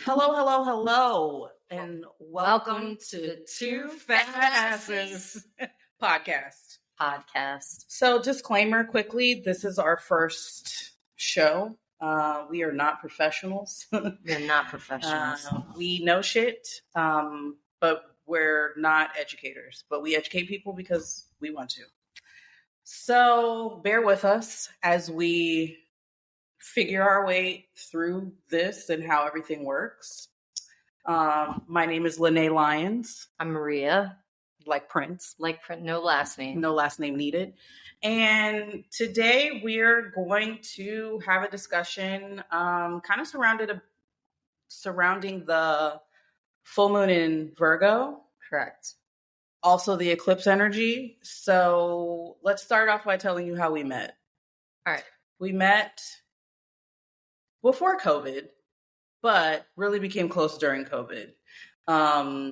Hello, hello, hello, and welcome to Two Fat Asses podcast. So, disclaimer quickly, this is our first show. We are not professionals. We're not professionals. We know shit, but we're not educators. But we educate people because we want to. So, bear with us as we figure our way through this and how everything works. My name is Lene Lyons. I'm Maria. Like Prince. No last name. No last name needed. And today we're going to have a discussion kind of surrounding the full moon in Virgo. Correct. Also the eclipse energy. So let's start off by telling you how we met. All right. We met before COVID, but really became close during COVID.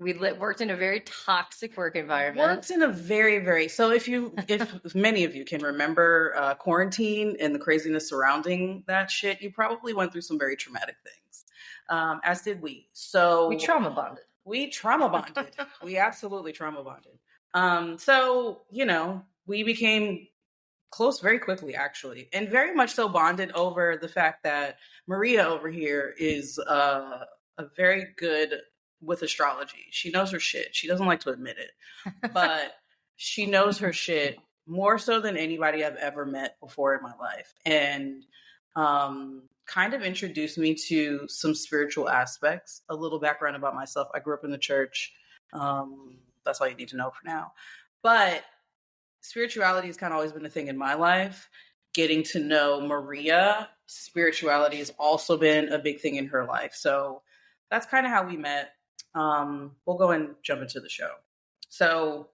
We worked in a very toxic work environment. Worked in a very so if many of you can remember quarantine and the craziness surrounding that shit, you probably went through some very traumatic things, as did we. So we trauma bonded. We absolutely trauma bonded. So we became close very quickly, actually, and very much so bonded over the fact that Maria over here is a very good with astrology. She knows her shit. She doesn't like to admit it, but she knows her shit more so than anybody I've ever met before in my life, and kind of introduced me to some spiritual aspects. A little background about myself: I grew up in the church. That's all you need to know for now, but spirituality has kind of always been a thing in my life. Getting to know Maria, spirituality has also been a big thing in her life. So that's kind of how we met. We'll go and jump into the show. So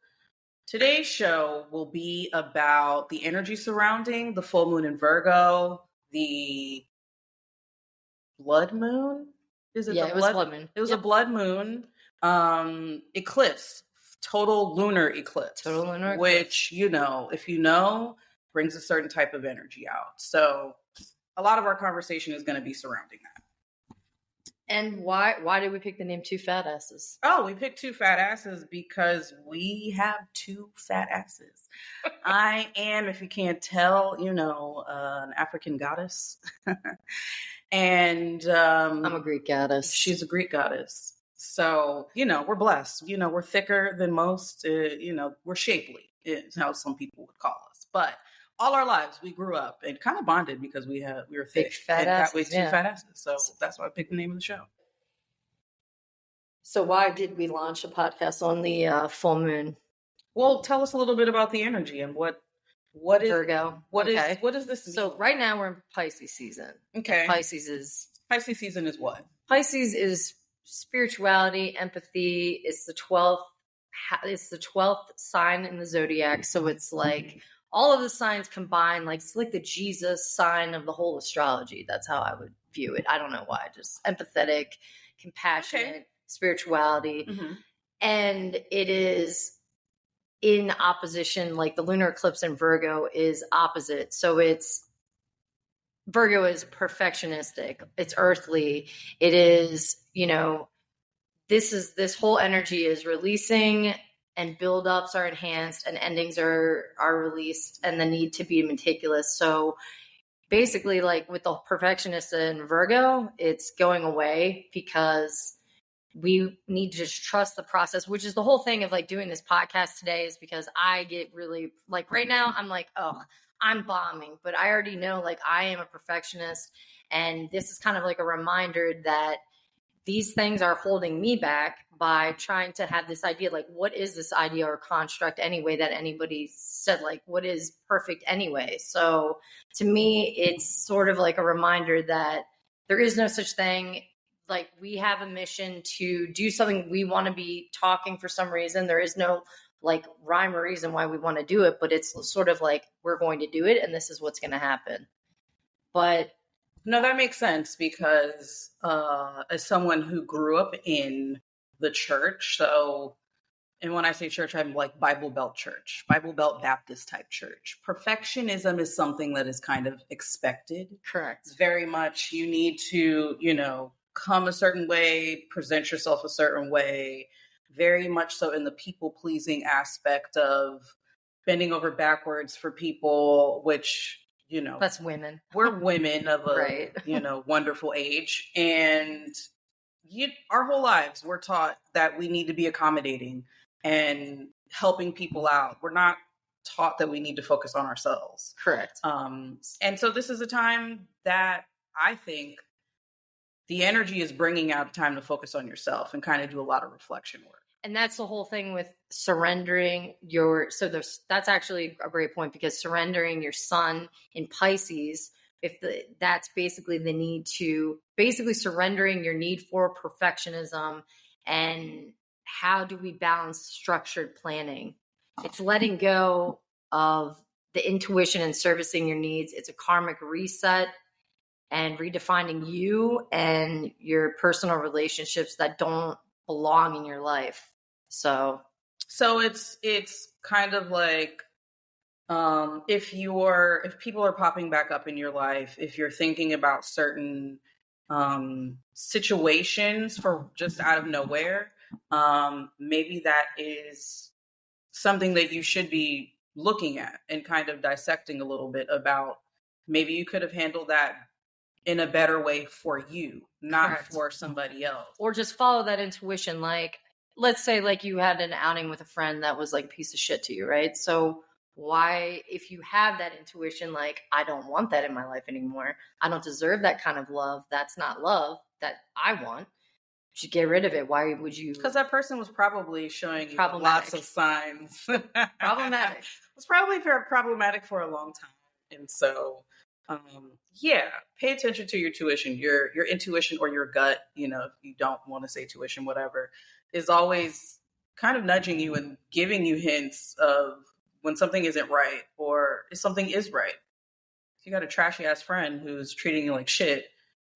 today's show will be about the energy surrounding the full moon in Virgo, the blood moon. Is it? Yeah, it was blood moon. It was a blood moon eclipse. Total lunar eclipse. Which, if you know, brings a certain type of energy out. So a lot of our conversation is going to be surrounding that. And why did we pick the name Two Fat Asses? Oh, we picked Two Fat Asses because we have two fat asses. I am, if you can't tell, an African goddess. And I'm a Greek goddess. She's a Greek goddess. So, we're blessed. We're thicker than most. We're shapely, is how some people would call us. But all our lives, we grew up and kind of bonded because we were thick. Big fat asses. That way, two fat asses. So that's why I picked the name of the show. So why did we launch a podcast on the full moon? Well, tell us a little bit about the energy and what is Virgo. What is this? So right now we're in Pisces season. Okay. Pisces season is what? Pisces is spirituality, empathy. It's the 12th sign in the zodiac. So it's like all of the signs combined, like it's like the Jesus sign of the whole astrology. That's how I would view it. I don't know why. Just empathetic, compassionate, spirituality. Mm-hmm. And it is in opposition, like the lunar eclipse in Virgo is opposite. So Virgo is perfectionistic. It's earthly. It is, this whole energy is releasing, and buildups are enhanced and endings are released, and the need to be meticulous. So basically, like with the perfectionist in Virgo, it's going away because we need to just trust the process, which is the whole thing of like doing this podcast today, is because I get really like right now, I'm like, oh, I'm bombing, but I already know like I am a perfectionist. And this is kind of like a reminder that these things are holding me back by trying to have this idea, like, what is this idea or construct anyway that anybody said, like, what is perfect anyway? So to me, it's sort of like a reminder that there is no such thing. Like, we have a mission to do something. We want to be talking for some reason. There is no like rhyme or reason why we want to do it, but it's sort of like, we're going to do it and this is what's going to happen. But no, that makes sense because as someone who grew up in the church, and when I say church, I'm like Bible Belt church, Bible Belt Baptist type church. Perfectionism is something that is kind of expected. Correct. It's very much, you need to, come a certain way, present yourself a certain way, very much so in the people pleasing aspect of bending over backwards for people, which, That's women. we're women of a, Right. wonderful age. And our whole lives, we're taught that we need to be accommodating and helping people out. We're not taught that we need to focus on ourselves. Correct. And so this is a time that I think the energy is bringing out time to focus on yourself and kind of do a lot of reflection work. And that's the whole thing with surrendering that's actually a great point, because surrendering your sun in Pisces, that's basically the need to basically surrendering your need for perfectionism. And how do we balance structured planning? It's letting go of the intuition and servicing your needs. It's a karmic reset and redefining you and your personal relationships that don't belong in your life. So it's kind of like, if people are popping back up in your life, if you're thinking about certain situations for just out of nowhere, maybe that is something that you should be looking at and kind of dissecting a little bit about. Maybe you could have handled that in a better way for you, not Correct. for somebody else. Or just follow that intuition. Like, let's say like you had an outing with a friend that was like a piece of shit to you, right? So why, if you have that intuition, like, I don't want that in my life anymore, I don't deserve that kind of love, that's not love that I want, you should get rid of it. Why would you? Because that person was probably showing you lots of signs. Problematic. It was probably problematic for a long time. And so, pay attention to your tuition, your intuition, or your gut, if you don't want to say tuition, whatever, is always kind of nudging you and giving you hints of when something isn't right or if something is right. If you got a trashy ass friend who's treating you like shit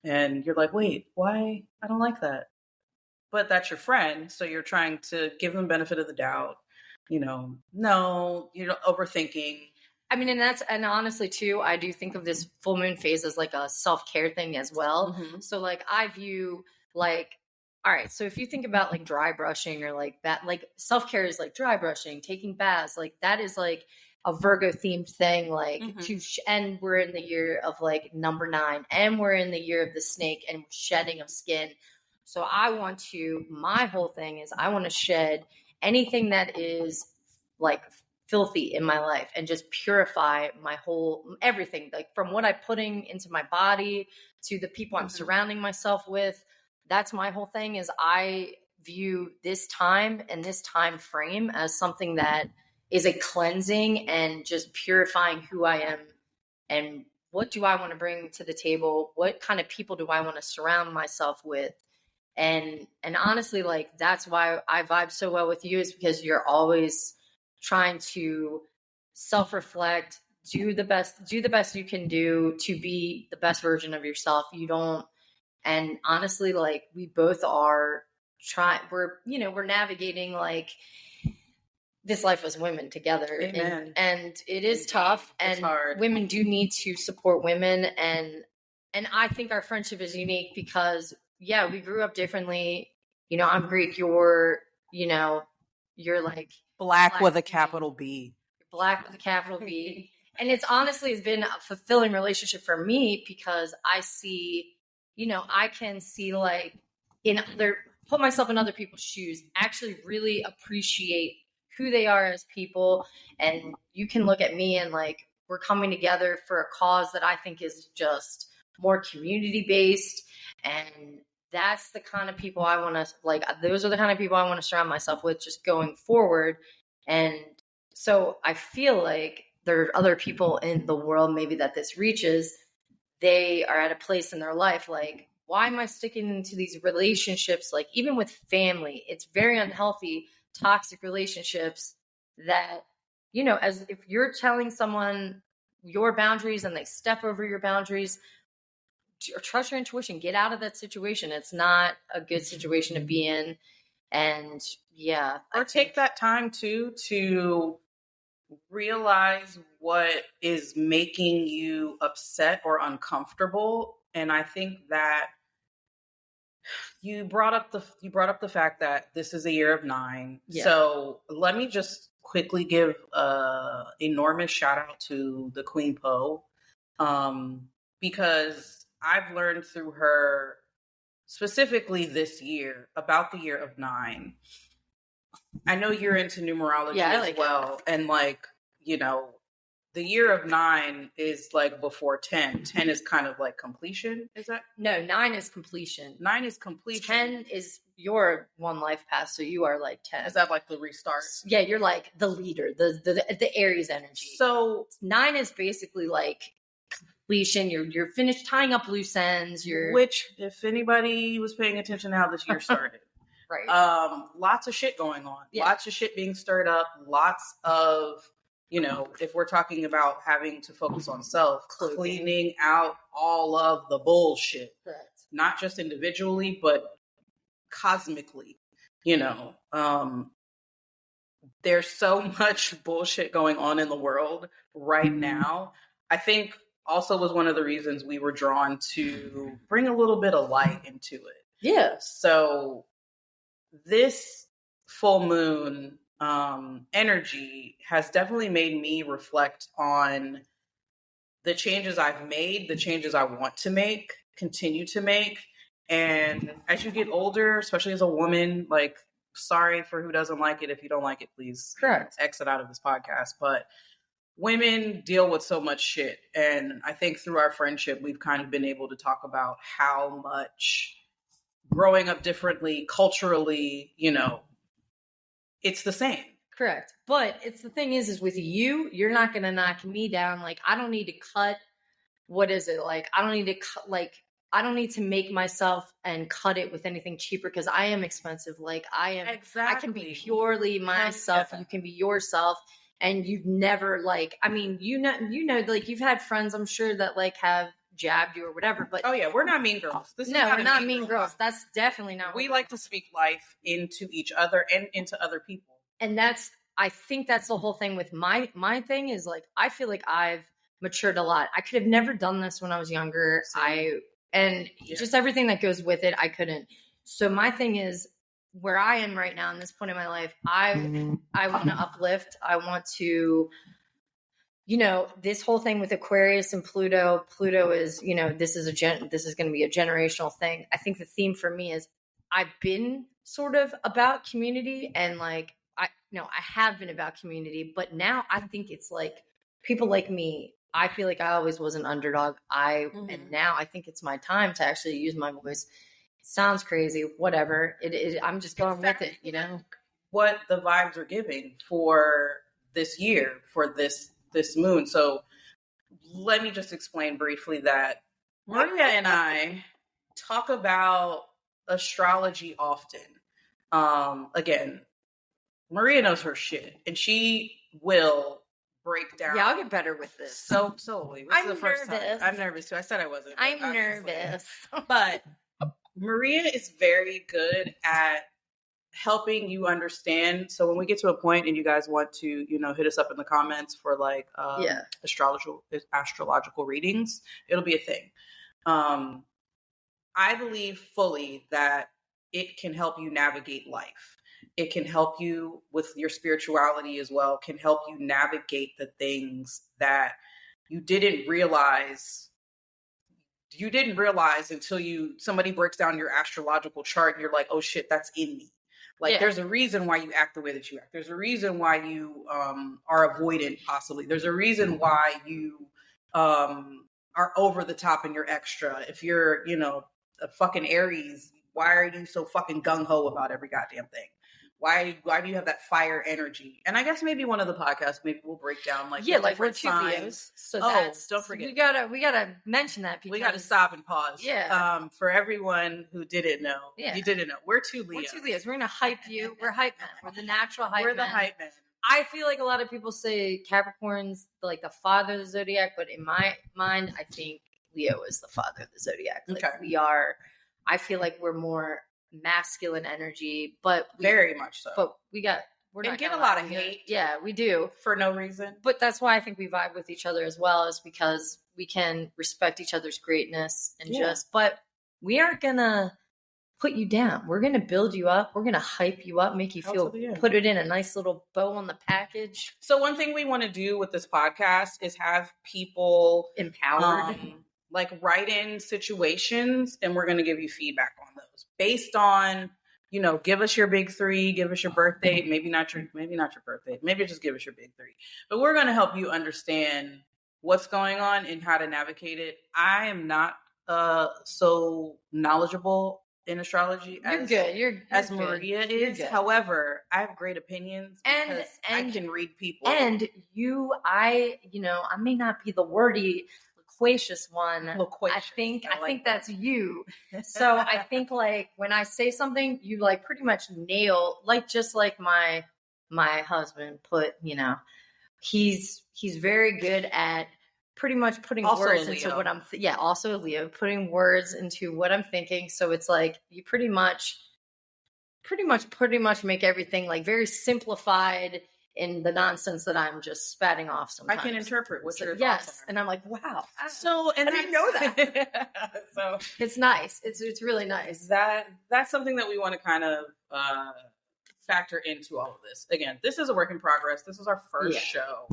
and you're like, wait, why? I don't like that. But that's your friend, so you're trying to give them benefit of the doubt. No, you're overthinking. I mean, and honestly too, I do think of this full moon phase as like a self-care thing as well. Mm-hmm. So like I view like, all right, so if you think about like dry brushing or like that, like self-care is like dry brushing, taking baths, like that is like a Virgo themed thing, like and we're in the year of like number 9, and we're in the year of the snake and shedding of skin. So my whole thing is I want to shed anything that is like filthy in my life and just purify my whole everything, like from what I'm putting into my body to the people I'm surrounding myself with. That's my whole thing, is I view this time and this time frame as something that is a cleansing and just purifying who I am and what do I want to bring to the table, what kind of people do I want to surround myself with. And honestly, like that's why I vibe so well with you, is because you're always trying to self-reflect, do the best you can do to be the best version of yourself. And honestly, like we both are we're navigating like this life as women together. Amen. And it is tough, and it's hard. Women do need to support women. And I think our friendship is unique because we grew up differently. I'm Greek, you're like black with a capital B. Black with a capital B. And it's been a fulfilling relationship for me because I see, I can see like put myself in other people's shoes, actually really appreciate who they are as people. And you can look at me and like, we're coming together for a cause that I think is just more community based. And that's the kind of people I want to like, those are the kind of people I want to surround myself with just going forward. And so I feel like there are other people in the world maybe that this reaches. They are at a place in their life like, why am I sticking into these relationships? Like even with family, it's very unhealthy, toxic relationships that, as if you're telling someone your boundaries and they step over your boundaries, trust your intuition, get out of that situation. It's not a good situation to be in. And or take that time too to realize what is making you upset or uncomfortable. And I think that You brought up the fact that this is a year of 9. Yeah. So let me just quickly give enormous shout out to the Queen Poe, because I've learned through her specifically this year about the year of 9. I know you're into numerology as well, and like, you know, the year of 9 is like before 10. 10 is kind of like completion. Is that? No, 9 is completion. 9 is completion. 10 is your one life path, so you are like 10. Is that like the restart? Yeah, you're like the leader, the Aries energy. So 9 is basically like completion. You're finished tying up loose ends. Which, if anybody was paying attention to how this year started, right? Lots of shit going on. Yeah. Lots of shit being stirred up. Lots of, you know, if we're talking about having to focus on self, cleaning out all of the bullshit. Correct. Not just individually, but cosmically. You know, there's so much bullshit going on in the world right now. I think also was one of the reasons we were drawn to bring a little bit of light into it. Yeah. So this full moon energy has definitely made me reflect on the changes I've made, the changes I want to make, continue to make. And as you get older, especially as a woman, like, sorry for who doesn't like it. If you don't like it, please exit out of this podcast. But women deal with so much shit. And I think through our friendship, we've kind of been able to talk about how much growing up differently, culturally, you know, it's the same. Correct. But it's the thing is with you, you're not going to knock me down. Like, I don't need to cut. What is it? Like, I don't need to cut, like, I don't need to make myself and cut it with anything cheaper because I am expensive. Like, I am, exactly. I can be purely myself. You can be yourself. And you've never, like, I mean, you know, like, you've had friends, I'm sure, that like have jabbed you or whatever, but oh yeah, we're not mean girls. We're not mean girls. That's definitely not. We like to speak life into each other and into other people. And I think that's the whole thing with my thing is like, I feel like I've matured a lot. I could have never done this when I was younger. Just everything that goes with it, I couldn't. So my thing is where I am right now in this point in my life, I want to uplift. I want to, you know, this whole thing with Aquarius and Pluto is, you know, this is going to be a generational thing. I think the theme for me is I've been sort of about community and like, I have been about community, but now I think it's like people like me. I feel like I always was an underdog. And now I think it's my time to actually use my voice. It sounds crazy, whatever. I'm just going with it, you know. What the vibes are giving for this year, for this moon. So let me just explain briefly that Maria and I talk about astrology often. Again, Maria knows her shit, and she will break down. Yeah, I'll get better with this. So I'm nervous. I'm nervous too. I said I wasn't. I'm nervous. But Maria is very good at helping you understand. So when we get to a point and you guys want to, you know, hit us up in the comments for like astrological readings, it'll be a thing. I believe fully that it can help you navigate life. It can help you with your spirituality as well, can help you navigate the things that you didn't realize until somebody breaks down your astrological chart and you're like, oh shit, that's in me. Like, there's a reason why you act the way that you act. There's a reason why you are avoidant, possibly. There's a reason why you are over the top and you're extra. If you're, you know, a fucking Aries, why are you so fucking gung-ho about every goddamn thing? Why do you have that fire energy? And I guess maybe one of the podcasts, maybe we'll break down like like we're two Leos. So don't forget. We gotta mention that because we gotta stop and pause. Yeah. For everyone who didn't know. Yeah. You didn't know. We're two Leos. We're gonna hype you. We're hype men. We're the natural hype men. We're the hype men. I feel like a lot of people say Capricorn's like the father of the zodiac, but in my mind, I think Leo is the father of the zodiac. Like I feel like we're more masculine energy, but very much so. But we're not get a lot of hate. Yeah, we do for no reason. But that's why I think we vibe with each other as well, is because we can respect each other's greatness and but we aren't gonna put you down. We're going to build you up. We're going to hype you up, make you feel, put it in a nice little bow on the package. So one thing we want to do with this podcast is have people empowered, like write in situations, and we're going to give you feedback on those based on, you know, give us your big three, give us your birthday, maybe not your birthday, maybe just give us your big three. But we're going to help you understand what's going on and how to navigate it. I am not so knowledgeable in astrology as Maria is. However, I have great opinions because I can read people. And I may not be the wordy, loquacious one. I think that's you. So I think like when I say something, you like pretty much nail, like just like my husband put, he's very good at pretty much putting also words into what I'm also Leo, putting words into what I'm thinking. So it's like you pretty much make everything like very simplified in the nonsense that I'm just spatting off sometimes. I can interpret what your thoughts are. And I'm like, wow. So and I didn't know that. So it's nice. It's really nice. That's something that we want to kind of factor into all of this. Again, this is a work in progress. This is our first show.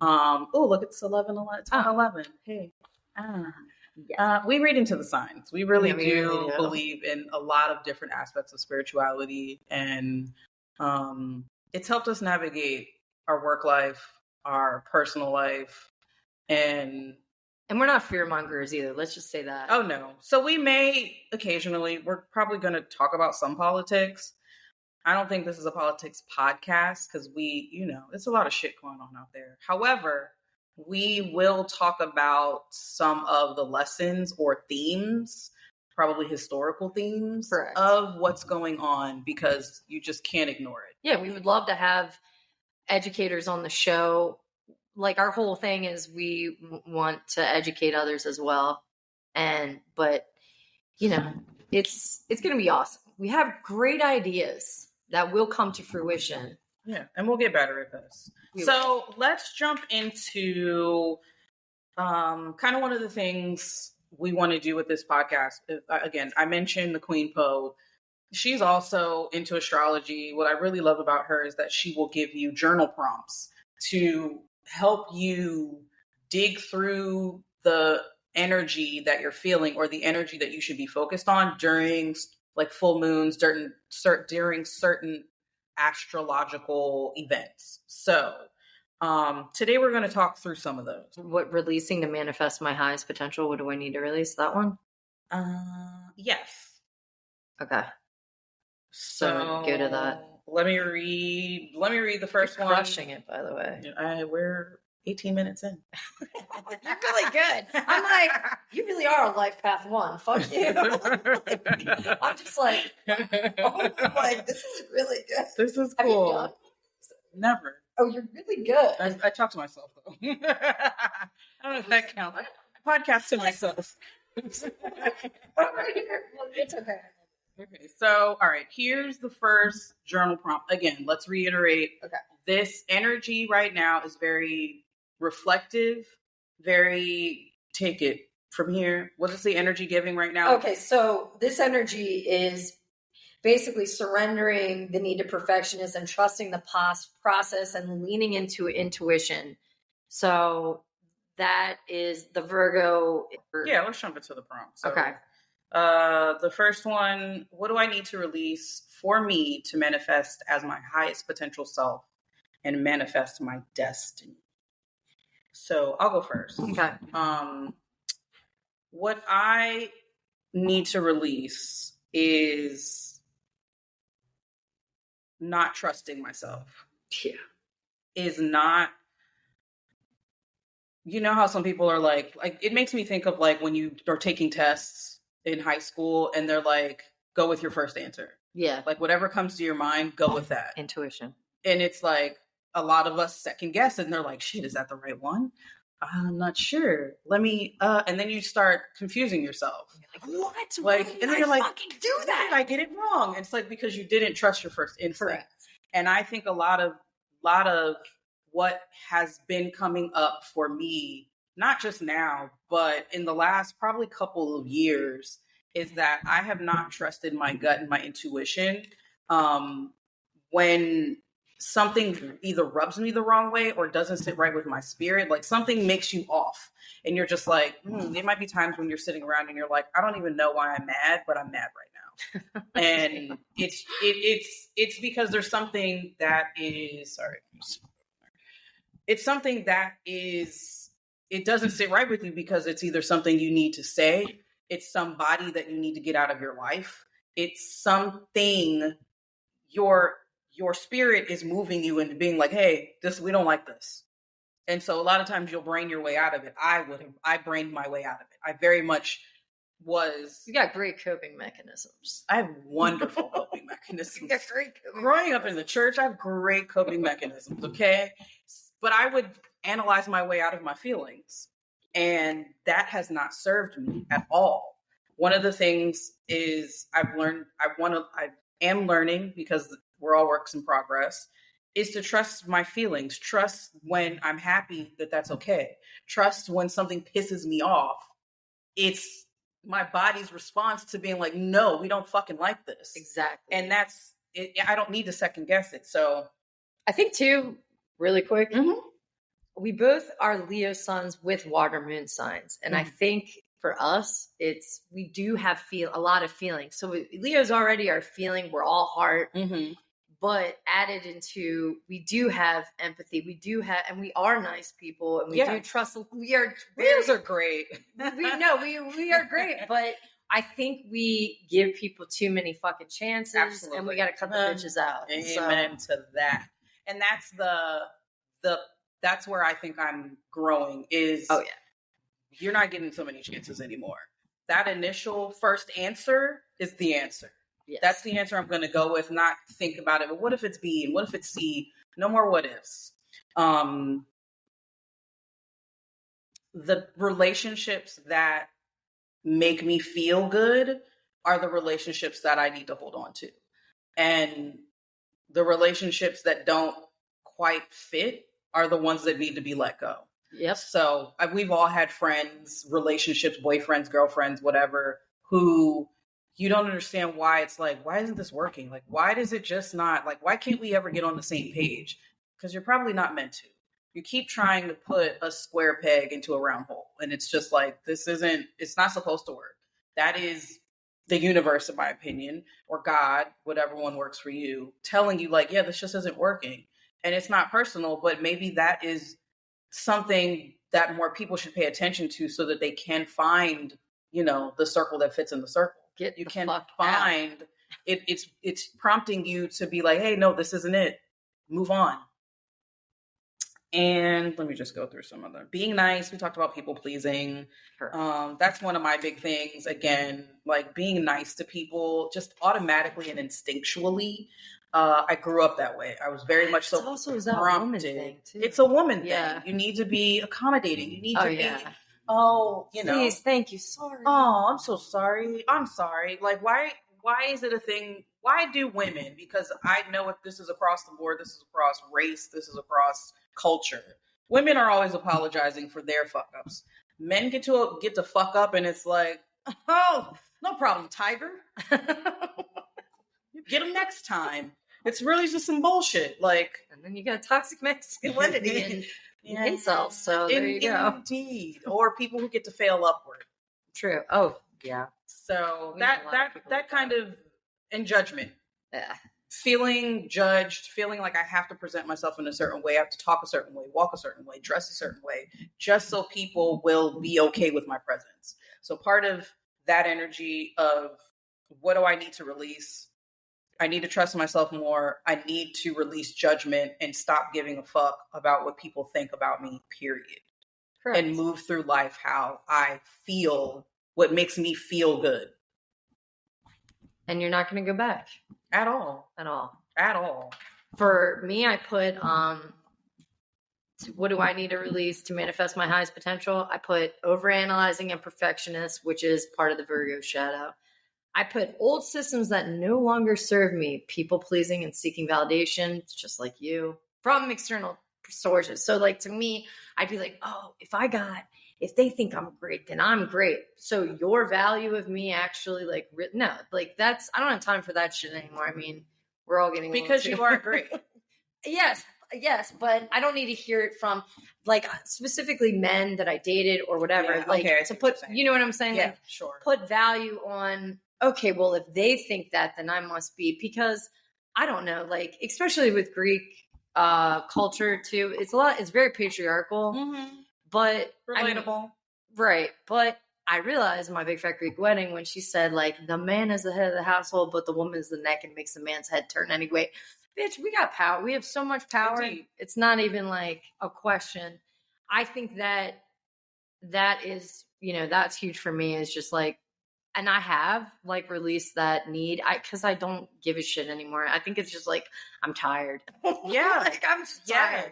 Oh, look, it's 11. Hey. We read into the signs. We really do believe in a lot of different aspects of spirituality, and it's helped us navigate our work life, our personal life, and we're not fear mongers either. Let's just say that. Oh no. So we may occasionally, we're probably going to talk about some politics. I don't think this is a politics podcast because it's a lot of shit going on out there. However, we will talk about some of the lessons or themes, probably historical themes of what's going on, because you just can't ignore it. Yeah, we would love to have educators on the show. Like our whole thing is we want to educate others as well. But it's going to be awesome. We have great ideas that will come to fruition. Yeah, and we'll get better at this. So let's jump into kind of one of the things we want to do with this podcast. Again, I mentioned the Queen Poe. She's also into astrology. What I really love about her is that she will give you journal prompts to help you dig through the energy that you're feeling or the energy that you should be focused on during like full moons, during certain astrological events. So today we're going to talk through some of those. What, releasing to manifest my highest potential? What do I need to release? That one? Yes. Okay. So go to that. Let me read the first one. Crushing it, by the way. We're 18 minutes in. You're really good. I'm like, you really are a life path one. Fuck you. I'm just like, this is really good. This is cool. Have you done? Never. Oh, you're really good. I talk to myself though. I don't know if that counts. I podcast to myself. It's okay. Okay, so all right, here's the first journal prompt. Again, let's reiterate. Okay. This energy right now is very reflective, very take it from here. What is the energy giving right now? Okay, so this energy is basically surrendering the need to perfectionist and trusting the process and leaning into intuition. So that is the Virgo. Yeah, let's jump into the prompt. So, okay. The first one, what do I need to release for me to manifest as my highest potential self and manifest my destiny? So I'll go first. Okay. What I need to release is not trusting myself. Yeah. Is not, how some people are like it makes me think of like when you are taking tests in high school and they're like, go with your first answer. Yeah. Like whatever comes to your mind, go with that. Intuition. And it's like a lot of us second guess and they're like, shit, is that the right one? I'm not sure. Let me, and then you start confusing yourself. You're like, what? Like, and then you're like, fucking do that? Did I get it wrong? It's like, because you didn't trust your first instinct. Correct. And I think a lot of what has been coming up for me, not just now, but in the last probably couple of years, is that I have not trusted my gut and my intuition when something either rubs me the wrong way or doesn't sit right with my spirit. Like something makes you off, and you're just like, there might be times when you're sitting around and you're like, I don't even know why I'm mad, but I'm mad right now. And it's because there's something that is it's something that is it doesn't sit right with you because it's either something you need to say, it's somebody that you need to get out of your life, it's something your spirit is moving you into being like, hey, we don't like this. And so a lot of times you'll brain your way out of it. I brained my way out of it. I very much was. You got great coping mechanisms. I have wonderful coping mechanisms. You got great coping Growing up in the church, I have great coping mechanisms, okay? But I would analyze my way out of my feelings. And that has not served me at all. One of the things is I am learning, because we're all works in progress, is to trust my feelings. Trust when I'm happy that's okay. Trust when something pisses me off. It's my body's response to being like, no, we don't fucking like this. Exactly. And that's it. I don't need to second guess it. So I think too, really quick, we both are Leo suns with water moon signs. And I think for us, we do have a lot of feelings. So Leo's already our feeling. We're all heart. But added into, we do have empathy. We do have, and we are nice people, and we do trust. Leos are great. we are great, but I think we give people too many fucking chances. Absolutely. And we got to cut the bitches out. Amen to that. And that's where I think I'm growing is, you're not getting so many chances anymore. That initial first answer is the answer. Yes. That's the answer I'm going to go with, not think about it. But what if it's B and what if it's C? No more what ifs. The relationships that make me feel good are the relationships that I need to hold on to. And the relationships that don't quite fit are the ones that need to be let go. Yep. So we've all had friends, relationships, boyfriends, girlfriends, whatever, who you don't understand why it's like, why isn't this working? Like, why does it just not, like, why can't we ever get on the same page? Because you're probably not meant to. You keep trying to put a square peg into a round hole. And it's just like, it's not supposed to work. That is the universe, in my opinion, or God, whatever one works for you, telling you like, yeah, this just isn't working. And it's not personal, but maybe that is something that more people should pay attention to so that they can find, the circle that fits in the circle. You can find it. It's prompting you to be like, hey, no, this isn't it. Move on. And let me just go through some of them. Being nice. We talked about people pleasing. That's one of my big things. Again, like being nice to people just automatically and instinctually. I grew up that way. I was very much so also is that a woman thing too. It's a woman thing. You need to be accommodating. You need to be, please, thank you. Sorry. Oh, I'm so sorry. I'm sorry. Like, why is it a thing? Why do women? Because I know if this is across the board, this is across race, this is across culture. Women are always apologizing for their fuck ups. Men get to fuck up, and it's like, oh, no problem, tiger. You get them next time. It's really just some bullshit. Like, and then you got toxic masculinity and incels. So there you go. Indeed, or people who get to fail upward. True. Oh, yeah. So that kind of in judgment. Yeah. Feeling judged, feeling like I have to present myself in a certain way, I have to talk a certain way, walk a certain way, dress a certain way, just so people will be okay with my presence. So part of that energy of what do I need to release? I need to trust myself more. I need to release judgment and stop giving a fuck about what people think about me, period. Correct. And move through life how I feel, what makes me feel good. And you're not going to go back. At all. At all. At all. For me, I put, what do I need to release to manifest my highest potential? I put overanalyzing and perfectionist, which is part of the Virgo shadow. I put old systems that no longer serve me, people pleasing and seeking validation, just like you, from external sources. So like to me, I'd be like, oh, if I got if they think I'm great, then I'm great. So your value of me actually like, no, like I don't have time for that shit anymore. I mean, we're all getting because you are great. Yes, but I don't need to hear it from like specifically men that I dated or whatever. Yeah, like okay, to put, you know what I'm saying? Yeah, like, sure. Put value on, okay, well, if they think that, then I must be, because I don't know, like, especially with Greek culture too, it's very patriarchal, but relatable. I mean, right. But I realized in my Big Fat Greek Wedding when she said, like, the man is the head of the household, but the woman is the neck and makes the man's head turn anyway. Bitch, we got power. We have so much power. Indeed. It's not even like a question. I think that is, that's huge for me, is just like, and I have like released that need because I don't give a shit anymore. I think it's just like, I'm tired. Yeah. Like, I'm just tired.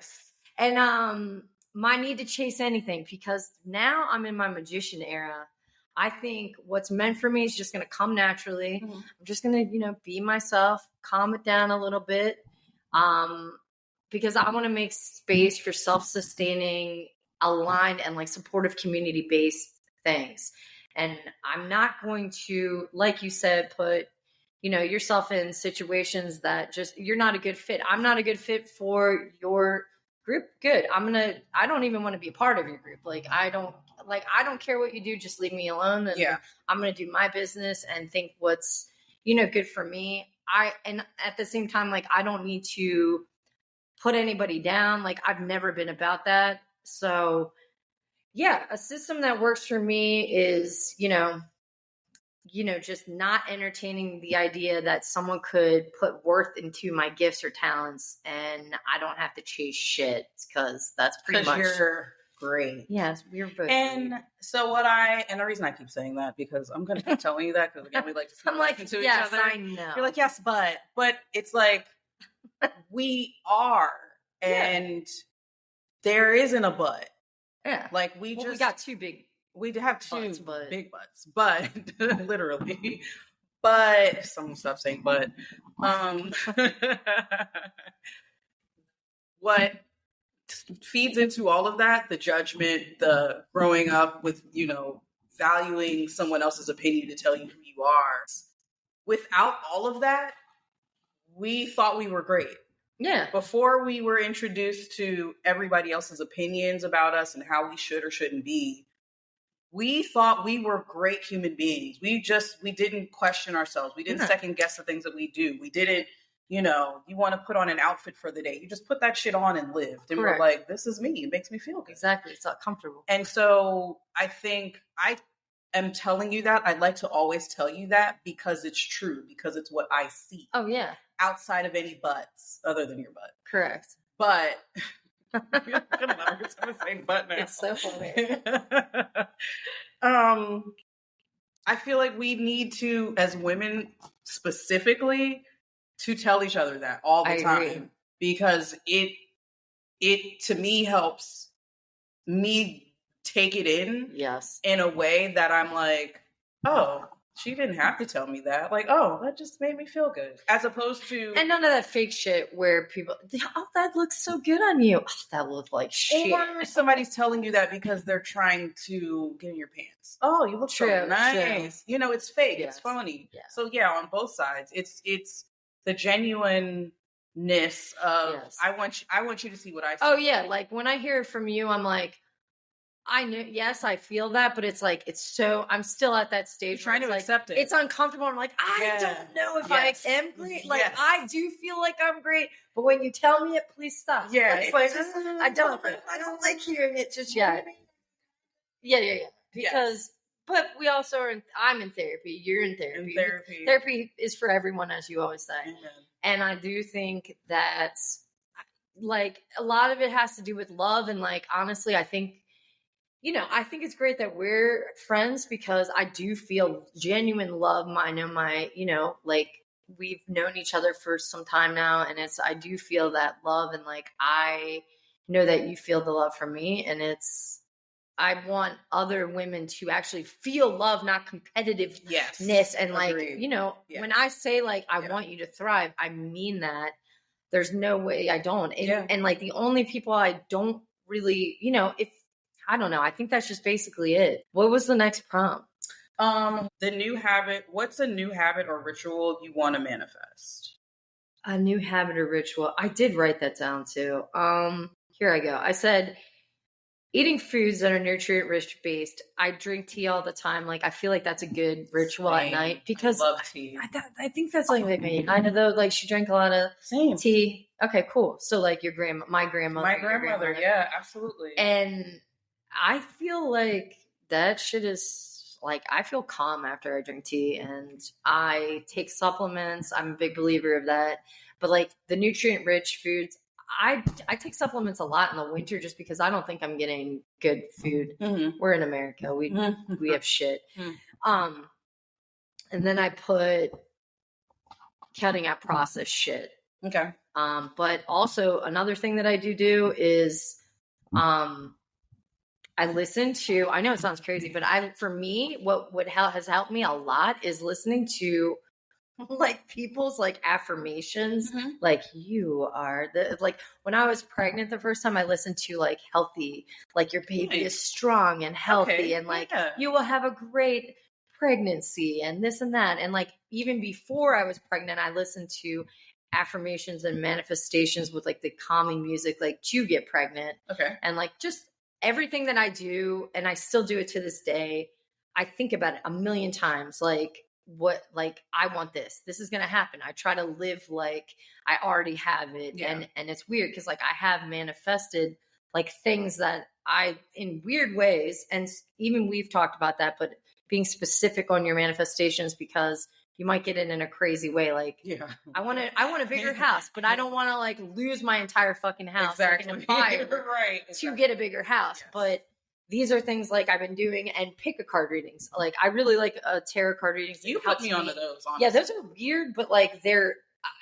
And my need to chase anything, because now I'm in my magician era. I think what's meant for me is just going to come naturally. I'm just going to, be myself, calm it down a little bit. Because I want to make space for self-sustaining, aligned, and like supportive community-based things. And I'm not going to, like you said, put, yourself in situations that just, you're not a good fit. I'm not a good fit for your group. Good. I don't even want to be a part of your group. I don't care what you do. Just leave me alone. And I'm going to do my business and think what's, good for me. And at the same time, like, I don't need to put anybody down. Like, I've never been about that. So yeah, a system that works for me is, just not entertaining the idea that someone could put worth into my gifts or talents and I don't have to chase shit, because that's pretty much. You're great. Yes, you're both. And great. So and the reason I keep saying that, because I'm going to keep telling you that, because again, we like to I'm like, into yes, each other. I know. You're like, yes, but it's like, we are, and there isn't a but. Yeah. Like, we got two big. We have two big butts, but literally, but someone stop saying but. What feeds into all of that, the judgment, the growing up with, valuing someone else's opinion to tell you who you are. Without all of that, we thought we were great. Yeah. Before we were introduced to everybody else's opinions about us and how we should or shouldn't be, we thought we were great human beings. We didn't question ourselves. We didn't second guess the things that we do. We didn't, you want to put on an outfit for the day. You just put that shit on and lived. And we're like, this is me. It makes me feel good. Exactly. It's not comfortable. And so I think I am telling you that. I'd like to always tell you that, because it's true, because it's what I see. Oh, yeah. Outside of any butts other than your butt. Correct. But I'm gonna say butt now. It's so funny. I feel like we need to, as women specifically, to tell each other that all the time. Agree. Because it to me helps me take it in. Yes. In a way that I'm like, oh, she didn't have to tell me that. Like, oh, that just made me feel good. As opposed to... And none of that fake shit where people, oh, that looks so good on you. Oh, that looked like shit. Or somebody's telling you that because they're trying to get in your pants. Oh, you look so nice. True. It's fake. Yes. It's phony. Yeah. So yeah, on both sides. It's the genuineness of, yes. I want you to see what I see. Oh yeah, like when I hear it from you, I'm like, I knew, yes, I feel that, but it's like, I'm still at that stage. You're trying to accept it. It's uncomfortable. I'm like, I don't know if I am great. Like, I do feel like I'm great, but when you tell me it, please stop. Yeah. It's like, I don't like hearing it just yet. Yeah. Because, but we also I'm in therapy. You're in therapy. Therapy is for everyone, as you always say. Mm-hmm. And I do think that, like, a lot of it has to do with love. And like, honestly, I think it's great that we're friends, because I do feel genuine love. I know like, we've known each other for some time now, and I do feel that love, and like, I know that you feel the love from me, and I want other women to actually feel love, not competitiveness. Yes. And like, when I say like, I want you to thrive, I mean that. There's no way I don't. And like, the only people I don't really, I don't know. I think that's just basically it. What was the next prompt? The new habit. What's a new habit or ritual you want to manifest? A new habit or ritual. I did write that down too. Here I go. I said eating foods that are nutrient rich based. I drink tea all the time. Like I feel like that's a good ritual at night because I love tea. I think that's like me. I know though, like she drank a lot of tea. Okay, cool. So like your my grandmother, yeah, absolutely. And I feel like that shit is like I feel calm after I drink tea, and I take supplements. I'm a big believer of that. But like the nutrient rich foods, I take supplements a lot in the winter just because I don't think I'm getting good food. Mm-hmm. We're in America. We have shit. And then I put cutting out processed shit. Okay. But also another thing that I do is I listen to, I know it sounds crazy, but for me, what has helped me a lot is listening to like people's like affirmations, like you are like when I was pregnant the first time I listened to like healthy, like your baby is strong and healthy and like you will have a great pregnancy and this and that. And like even before I was pregnant, I listened to affirmations and manifestations with like the calming music, like to get pregnant. Okay. And like just everything that I do, and I still do it to this day, I think about it a million times. Like what, like I want this is going to happen. I try to live like I already have it. Yeah. And it's weird because like I have manifested like things that I in weird ways, and even we've talked about that, but being specific on your manifestations because you might get it in a crazy way. Like, I want a bigger house, but I don't want to like lose my entire fucking house like in a fire to get a bigger house. Yes. But these are things like I've been doing, and pick a card readings. Like I really like tarot card readings. You put me onto those. Honestly. Yeah, those are weird, but like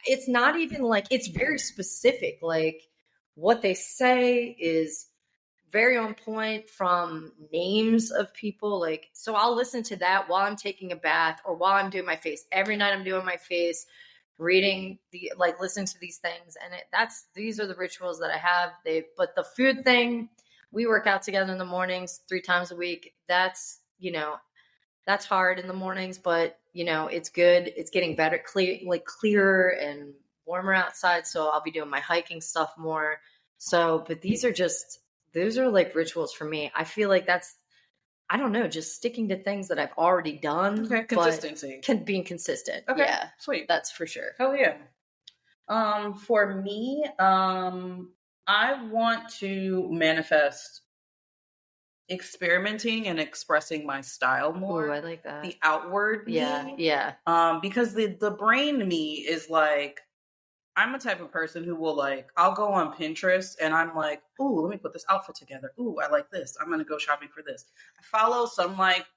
it's not even like, it's very specific. Like what they say is very on point from names of people. Like, so I'll listen to that while I'm taking a bath or while I'm doing my face. Every night I'm doing my face, reading listening to these things. And these are the rituals that I have. But the food thing, we work out together in the mornings 3 times a week. That's hard in the mornings, but it's good. It's getting better, clearer and warmer outside. So I'll be doing my hiking stuff more. So, but those are like rituals for me. I feel like I don't know, just sticking to things that I've already done. Okay, consistency. Being consistent. Okay, yeah, sweet. That's for sure. Hell yeah. For me, I want to manifest experimenting and expressing my style more. Ooh, I like that. The outward me. Yeah. Because the brain me is like, I'm a type of person who will like, I'll go on Pinterest and I'm like, ooh, let me put this outfit together. Ooh, I like this. I'm going to go shopping for this. I follow some like,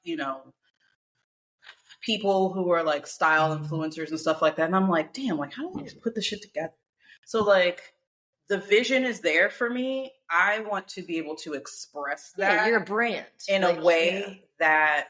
people who are like style influencers and stuff like that. And I'm like, damn, like how do I put this shit together? So like the vision is there for me. I want to be able to express that. Yeah, you're a brand. In a way that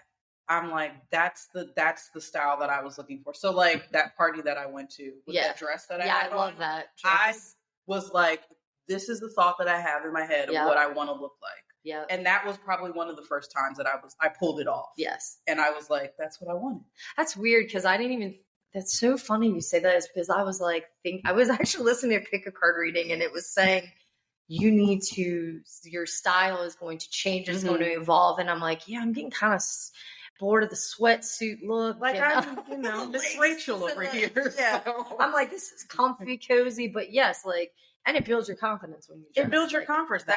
I'm like, that's the style that I was looking for. So like that party that I went to with that dress that I had I love that dress. I was like, this is the thought that I have in my head of what I want to look like. Yeah. And that was probably one of the first times that I pulled it off. Yes. And I was like, that's what I wanted. That's weird because I didn't even, that's so funny you say that, is because I was like, I was actually listening to Pick a Card reading and it was saying, your style is going to change. It's going to evolve. And I'm like, yeah, I'm getting kind of bored of the sweatsuit look. Like I'm Miss Rachel over here. Yeah. So. I'm like, this is comfy, cozy, but yes, like, and it builds your confidence when you dress. It builds your confidence. The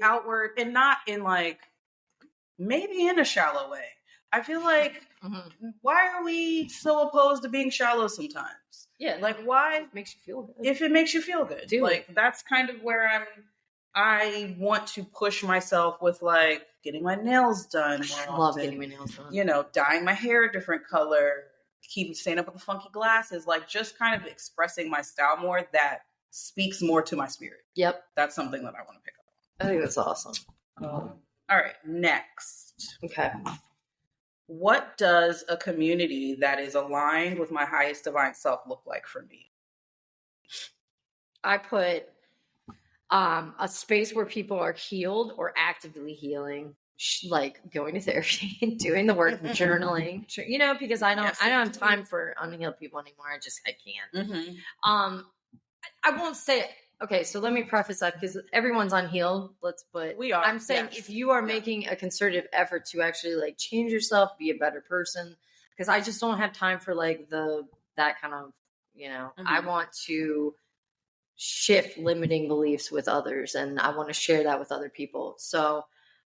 outward, and not in like, maybe in a shallow way. I feel like, why are we so opposed to being shallow sometimes? Yeah. Like, why? It makes you feel good. If it makes you feel good. That's kind of where I want to push myself with like getting my nails done. I love getting my nails done. Dyeing my hair a different color, staying up with the funky glasses, like just kind of expressing my style more that speaks more to my spirit. Yep. That's something that I want to pick up. I think that's awesome. All right, next. Okay. What does a community that is aligned with my highest divine self look like for me? I put A space where people are healed or actively healing, like going to therapy and doing the work, journaling, because I don't have time for unhealed people anymore. I can't. Mm-hmm. I won't say it. Okay, so let me preface that because everyone's unhealed. We are. I'm saying if you are making a concerted effort to actually like change yourself, be a better person, because I just don't have time for like that kind of, I want to shift limiting beliefs with others and I want to share that with other people. So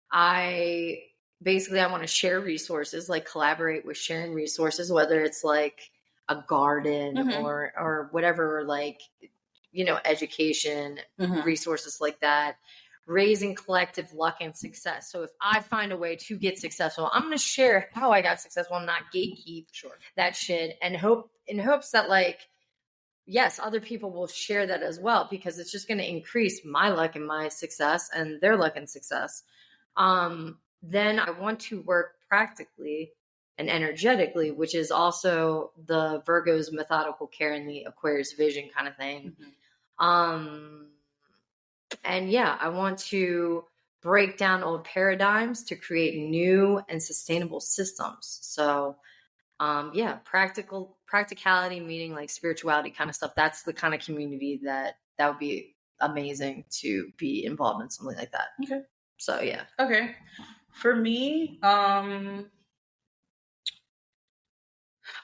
I want to share resources, like collaborate with sharing resources, whether it's like a garden or whatever, like, education, resources like that, raising collective luck and success. So if I find a way to get successful, I'm going to share how I got successful. I'm not gatekeep that shit and in hopes that like, yes, other people will share that as well, because it's just going to increase my luck and my success and their luck and success. Then I want to work practically and energetically, which is also the Virgo's methodical care and the Aquarius vision kind of thing. And yeah, I want to break down old paradigms to create new and sustainable systems. So practicality, meaning like spirituality kind of stuff. That's the kind of community that would be amazing to be involved in, something like that. Okay. So yeah. Okay. For me,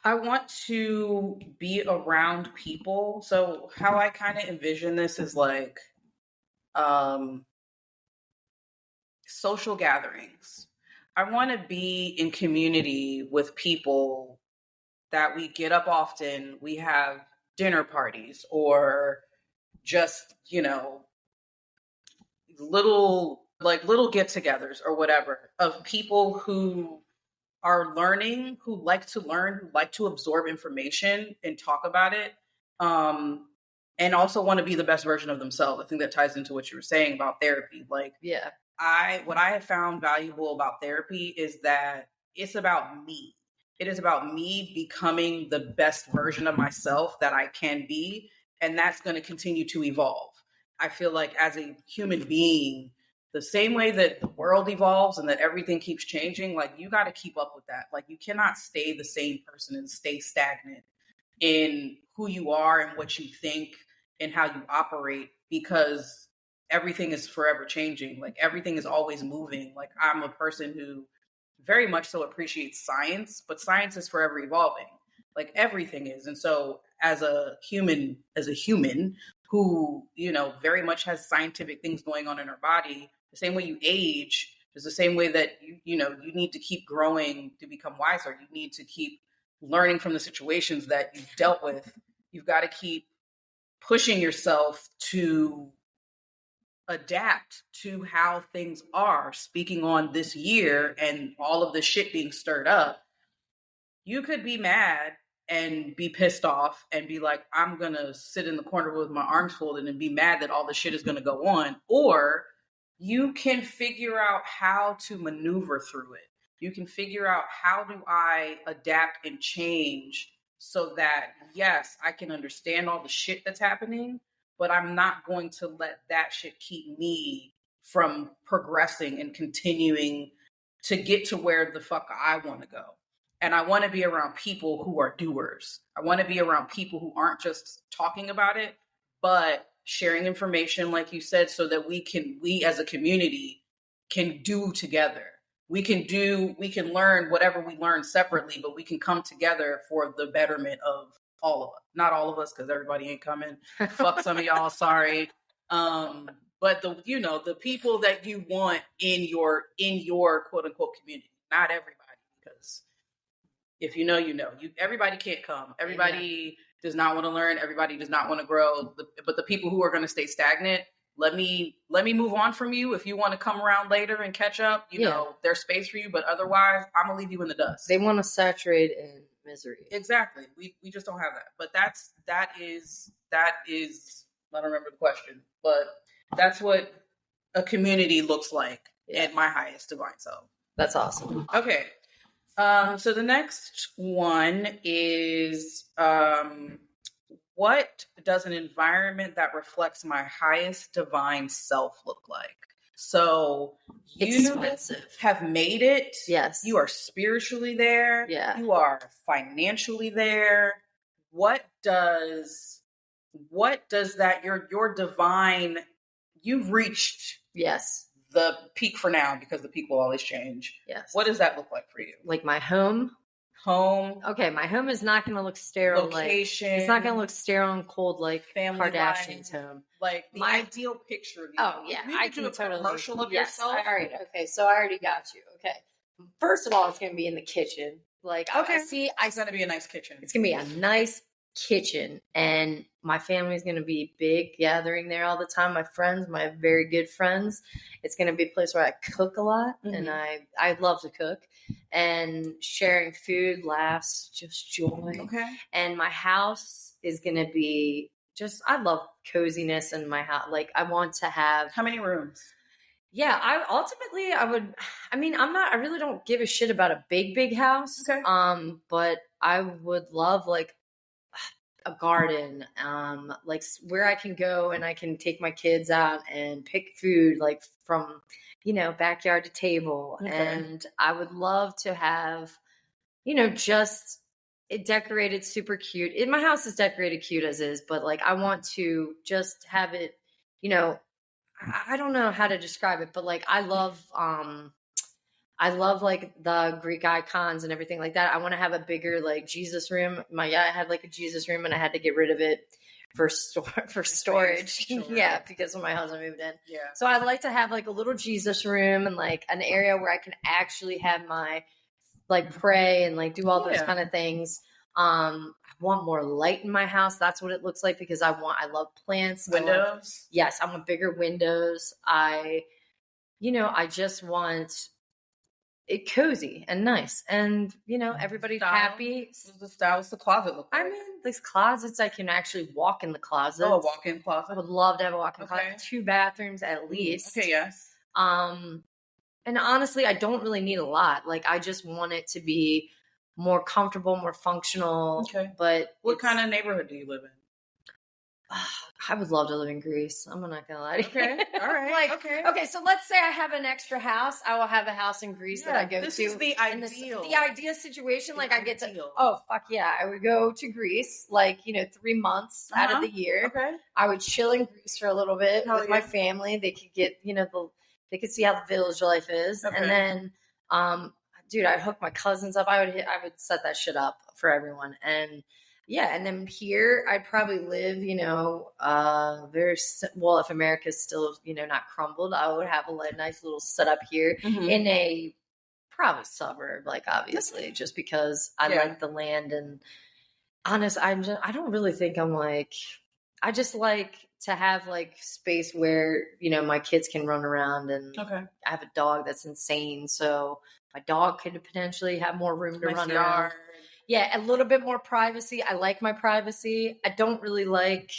I want to be around people. So how I kind of envision this is like social gatherings. I want to be in community with people that we get up often. We have dinner parties or just, little get-togethers or whatever of people who are learning, who like to learn, who like to absorb information and talk about it, and also want to be the best version of themselves. I think that ties into what you were saying about therapy. Like, yeah, what I have found valuable about therapy is that it's about me. It is about me becoming the best version of myself that I can be, and that's going to continue to evolve. I feel like as a human being, the same way that the world evolves and that everything keeps changing, like you got to keep up with that. Like you cannot stay the same person and stay stagnant in who you are and what you think and how you operate, because everything is forever changing. Like everything is always moving. Like I'm a person who very much so appreciates science, but science is forever evolving. Like everything is. And so as a human who, very much has scientific things going on in our body, the same way you age is the same way that you need to keep growing to become wiser. You need to keep learning from the situations that you've dealt with. You've got to keep pushing yourself to adapt to how things are. Speaking on this year and all of the shit being stirred up, you could be mad and be pissed off and be like, I'm going to sit in the corner with my arms folded and be mad that all the shit is going to go on. Or you can figure out how to maneuver through it. You can figure out, how do I adapt and change so that, yes, I can understand all the shit that's happening, but I'm not going to let that shit keep me from progressing and continuing to get to where the fuck I want to go. And I want to be around people who are doers. I want to be around people who aren't just talking about it, but sharing information, like you said, so that we as a community can do together. We can learn whatever we learn separately, but we can come together for the betterment of all of us. Not all of us, because everybody ain't coming. Fuck some of y'all, sorry. But the people that you want in your quote unquote community, not everybody, because if you know, everybody can't come. Everybody does not want to learn. Everybody does not want to grow. But the people who are going to stay stagnant, let me move on from you. If you want to come around later and catch up, there's space for you. But otherwise, I'm gonna leave you in the dust. They want to saturate in misery. Exactly. We just don't have that. But that is. I don't remember the question, but that's what a community looks like at my highest divine self. That's awesome. Okay. So the next one is what does an environment that reflects my highest divine self look like? So you Expensive. have made it. Yes. You are spiritually there. Yeah. You are financially there. What does that your divine, you've reached Yes. the peak for now, because the peak will always change. Yes. What does that look like for you? Like my home? Okay, my home is not going to look sterile. Location. It's not going to look sterile and cold like family Kardashian's life, home. like the ideal picture of you. Oh yeah, I can do a commercial of yourself. All right. Okay, so I already got you. Okay, first of all, it's going to be in the kitchen. Like Okay. it's going to be a nice kitchen. It's going to be a nice kitchen, and my family's going to be big, gathering there all the time. My friends, my very good friends. It's going to be a place where I cook a lot, and I love to cook, and sharing food, laughs, just joy. Okay. And my house is going to be just, I love coziness in my house. Like I want to have. How many rooms? Yeah, I really don't give a shit about a big house. Okay. But I would love like a garden, like where I can go and I can take my kids out and pick food, like from, backyard to table. Okay. And I would love to have, just it decorated super cute. My house is decorated cute as is, but like I want to just have it, I don't know how to describe it, but like I love like the Greek icons and everything like that. I want to have a bigger like Jesus room. I had like a Jesus room and I had to get rid of it for storage. Sure. Yeah, because when my husband moved in. Yeah. So I'd like to have like a little Jesus room and like an area where I can actually have my like pray and like do all those kind of things. I want more light in my house. That's what it looks like because I love plants. Windows? Yes, I want bigger windows. I just want it cozy and nice and, everybody's happy. What's the closet look like? I mean, these closets, I can actually walk in the closet. Oh, a walk-in closet? I would love to have a walk-in closet. 2 bathrooms at least. Okay, yes. And honestly, I don't really need a lot. Like, I just want it to be more comfortable, more functional. Okay. But what kind of neighborhood do you live in? I would love to live in Greece. I'm not gonna lie to you. Okay, all right. Okay. So let's say I have an extra house. I will have a house in Greece that I go to. This is the ideal. The ideal situation. Like I get to. Oh fuck yeah! I would go to Greece, like 3 months out of the year. Okay. I would chill in Greece for a little bit with my family. They could get they could see how the village life is, and then dude, I'd hook my cousins up. I would set that shit up for everyone, and. Yeah, and then here I'd probably live, if America's still, not crumbled, I would have a nice little setup here in a probably suburb, like obviously, just because I like the land and honest, I don't really think I just like to have like space where, my kids can run around and I have a dog that's insane. So my dog could potentially have more room to run around. Yeah, a little bit more privacy. I like my privacy. I don't really like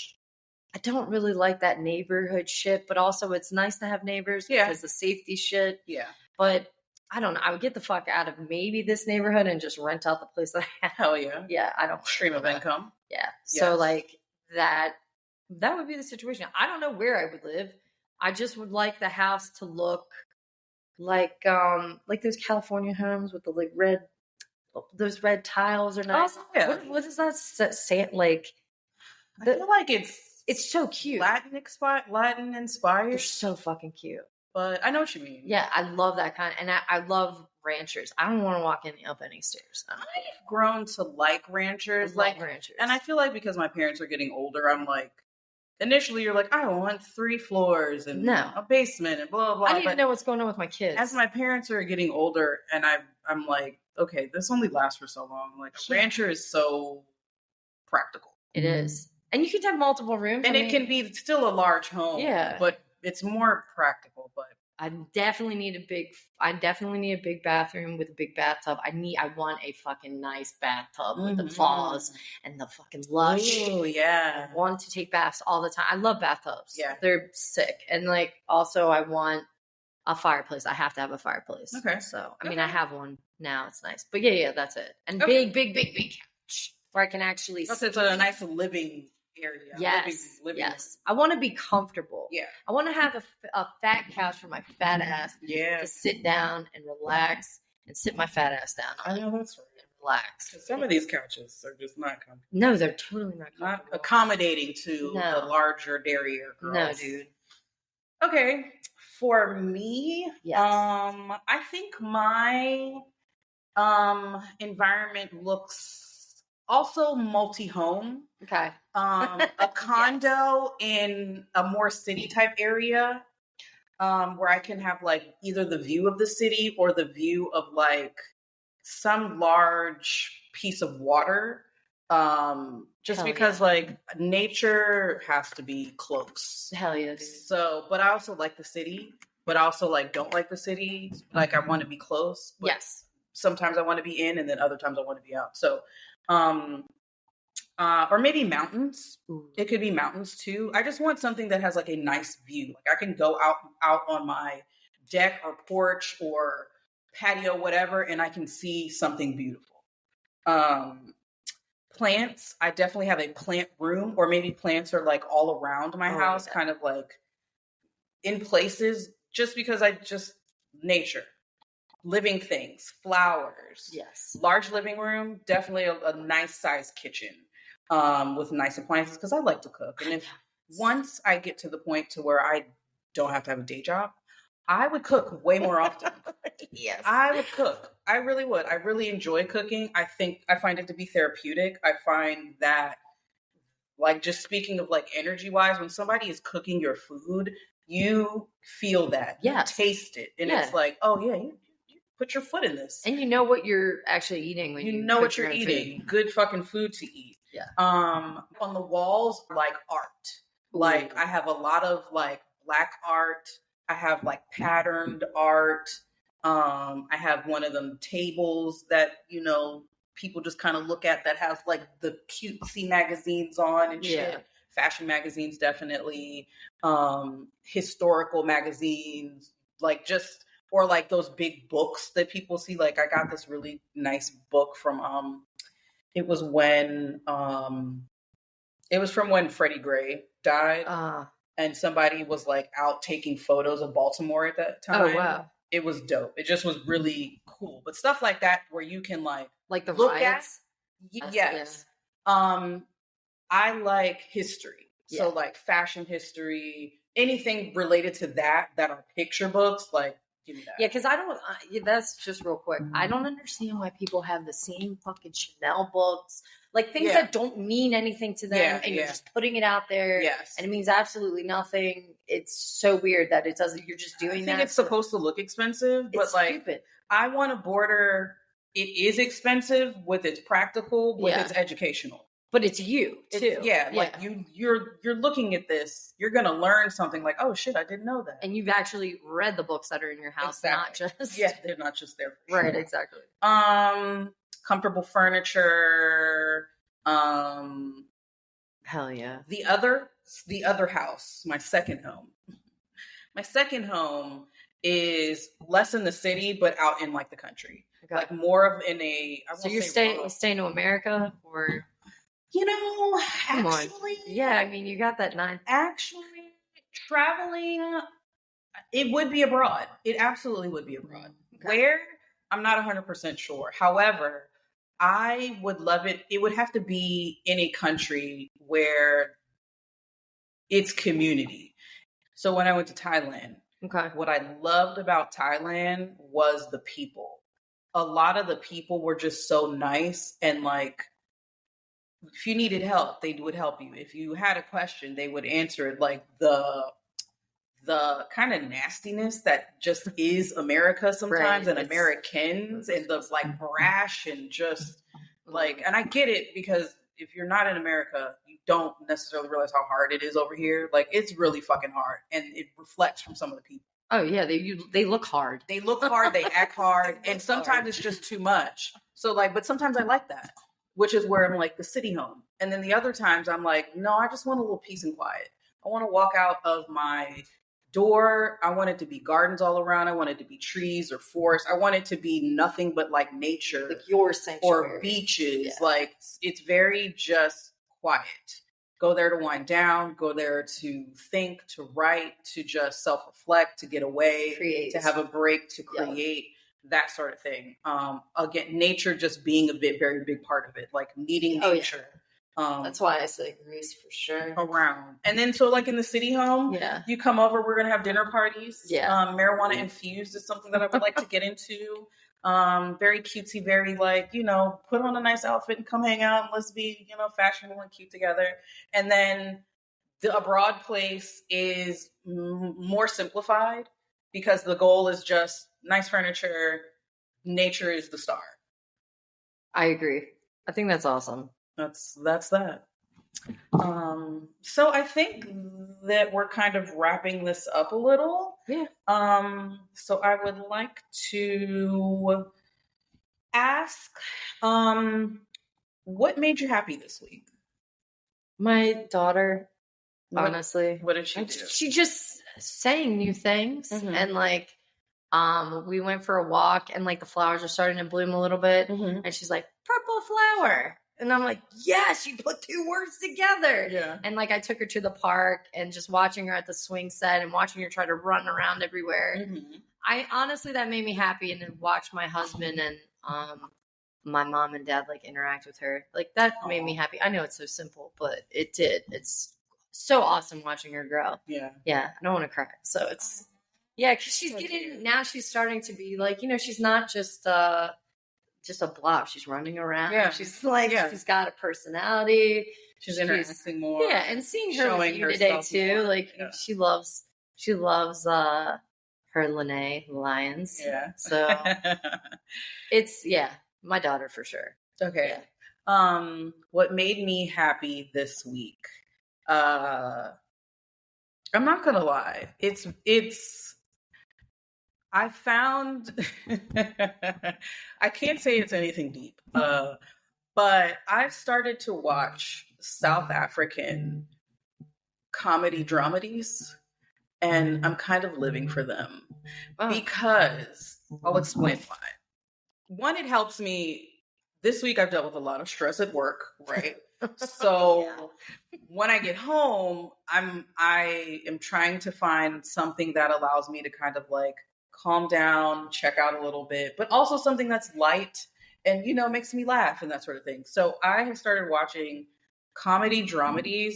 that neighborhood shit, but also it's nice to have neighbors because the safety shit. Yeah. But I don't know. I would get the fuck out of maybe this neighborhood and just rent out the place that I have. Hell yeah. Yeah, I don't stream of income. Yeah. So like that would be the situation. I don't know where I would live. I just would like the house to look like those California homes with the like red. Those red tiles are nice. Oh, yeah. What is that say? Like, I feel like it's so cute. Latin inspired. They're so fucking cute. But I know what you mean. Yeah, I love that kind. And I love ranchers. I don't want to walk up any stairs. I've grown to like ranchers. I love ranchers. And I feel like because my parents are getting older, I'm like, initially you're like, I want 3 floors and a basement and blah, blah, blah. I need to know what's going on with my kids. As my parents are getting older and I'm like, okay, this only lasts for so long. Like a rancher is so practical. It is. And you can have multiple rooms. And it can be still a large home. Yeah. But it's more practical. But I definitely need a big bathroom with a big bathtub. I want a fucking nice bathtub with the claws and the fucking lush. Oh yeah. I want to take baths all the time. I love bathtubs. Yeah. They're sick. And like also I want a fireplace. I have to have a fireplace. Okay. So I mean I have one now. It's nice. But yeah, that's it. And big couch where I can actually it's a nice living area. Yes. Living yes. I want to be comfortable. Yeah. I want to have a fat couch for my fat ass Yeah. to sit down and relax and sit my fat ass down on I know that's right. and relax. Some of these couches are just not comfortable. No, they're totally not comfortable. Not accommodating to No. the larger, derriere girls. No, dude. Okay. For me, Yes. I think my environment looks also multi-home. Okay. A condo in a more city type area, where I can have like either the view of the city or the view of like some large piece of water. Just Hell because yeah. like nature has to be close. Hell yeah, dude. So, but I also like the city, but I also like don't like the city. Like I want to be close. But Yes. sometimes I want to be in, and then other times I want to be out. So, or maybe mountains. Ooh. It could be mountains too. I just want something that has like a nice view. Like I can go out on my deck or porch or patio, whatever, and I can see something beautiful. Plants. I definitely have a plant room, or maybe plants are like all around my house, yeah. kind of like in places, just because nature. Living things, flowers. Yes. Large living room, definitely a nice sized kitchen, with nice appliances, because I like to cook. And if once I get to the point to where I don't have to have a day job, I would cook way more often. Yes. I would cook. I really would. I really enjoy cooking. I find it to be therapeutic. I find that, like, just speaking of like energy wise, when somebody is cooking your food, you feel that. Yes. You taste it. And Yeah. it's like, oh yeah, you put your foot in this. And you know what you're actually eating when you know cook what you're your own eating. food. Good fucking food to eat. Yeah. On the walls, like art. Like I have a lot of like black art. I have like patterned art. I have one of them tables that, people just kind of look at that has like the cutesy magazines on and shit. Yeah. Fashion magazines, definitely. Historical magazines, like just, or like those big books that people see. Like I got this really nice book from it was from when Freddie Gray died. And somebody was like out taking photos of Baltimore at that time. Oh wow. It was dope. It just was really cool. But stuff like that where you can like the look riots? at. Yes. Yeah. I like history. Yeah. So like fashion history, anything related to that are picture books, like give me that. Yeah, because I don't. That's just real quick. I don't understand why people have the same fucking Chanel books, like things that don't mean anything to them, and you're just putting it out there. Yes, and it means absolutely nothing. It's so weird that it doesn't. You're just doing that. I think it's supposed to look expensive, but it's like stupid. I want to border. It is expensive with its practical, with its educational. But it's you too. Like you're looking at this, you're gonna learn something like, oh shit, I didn't know that. And you've actually read the books that are in your house, not just they're not just there. Right, exactly. Comfortable furniture. Hell yeah. The other house, my second home. My second home is less in the city, but out in like the country. Okay. Like more of in a. So you staying to America or? Actually, yeah, I mean, you got that 9. Actually, traveling, it would be abroad. It absolutely would be abroad. Okay. Where? I'm not 100% sure. However, I would love it. It would have to be in a country where it's community. So when I went to Thailand, what I loved about Thailand was the people. A lot of the people were just so nice, and like, if you needed help, they would help you. If you had a question, they would answer it. Like the kind of nastiness that just is America sometimes, right, and Americans, and the like brash and just like, and I get it, because if you're not in America, you don't necessarily realize how hard it is over here. Like it's really fucking hard, and it reflects from some of the people. Oh yeah, they look hard. They look hard. They act hard, and sometimes it's just too much. So like, but sometimes I like that, which is where I'm like the city home. And then the other times I'm like, no, I just want a little peace and quiet. I want to walk out of my door. I want it to be gardens all around. I want it to be trees or forest. I want it to be nothing but like nature, like your sanctuary, or beaches. Yeah. Like it's very just quiet. go there to wind down, go there to think, to write, to just self-reflect, to get away, Create. to have a break, to Yeah. create, that sort of thing. Again, nature just being a very big part of it, like needing Oh, yeah. nature. That's why I say Greece for sure. Around. And then so like in the city home, Yeah. you come over, we're gonna have dinner parties. Yeah. Marijuana infused is something that I would like to get into. Very cutesy, very like, you know, put on a nice outfit and come hang out and let's be, you know, fashionable and cute together. And then the abroad place is more simplified because the goal is just nice furniture, nature is the star. I agree. I think that's awesome. That's that. So I think that we're kind of wrapping this up a little. Yeah. So I would like to ask, what made you happy this week? My daughter, honestly. What did she do? She just saying new things, and like, we went for a walk, and like the flowers are starting to bloom a little bit, and she's like, purple flower. And I'm like, yes, you put two words together. Yeah. And like, I took her to the park and just watching her at the swing set and watching her try to run around everywhere. I honestly, that made me happy. And then watch my husband and my mom and dad like interact with her. Like that made me happy. I know it's so simple, but it did. It's so awesome watching her grow. Yeah. Yeah. I don't want to cry. So it's, yeah, because she's getting, now she's starting to be like, you know, she's not just a blob. She's running around. Yeah. She's like, she's got a personality. She's interacting more. Yeah, and seeing her with you today too. More. Like she loves her Lene Lions. Yeah. So it's my daughter for sure. Okay. Yeah. What made me happy this week? I'm not gonna lie. I found I can't say it's anything deep, but I've started to watch South African comedy dramedies, and I'm kind of living for them because I'll explain why. One, it helps me. This week I've dealt with a lot of stress at work, right? So when I get home, I am trying to find something that allows me to kind of like calm down, check out a little bit, but also something that's light and, you know, makes me laugh and that sort of thing. So I have started watching comedy dramedies,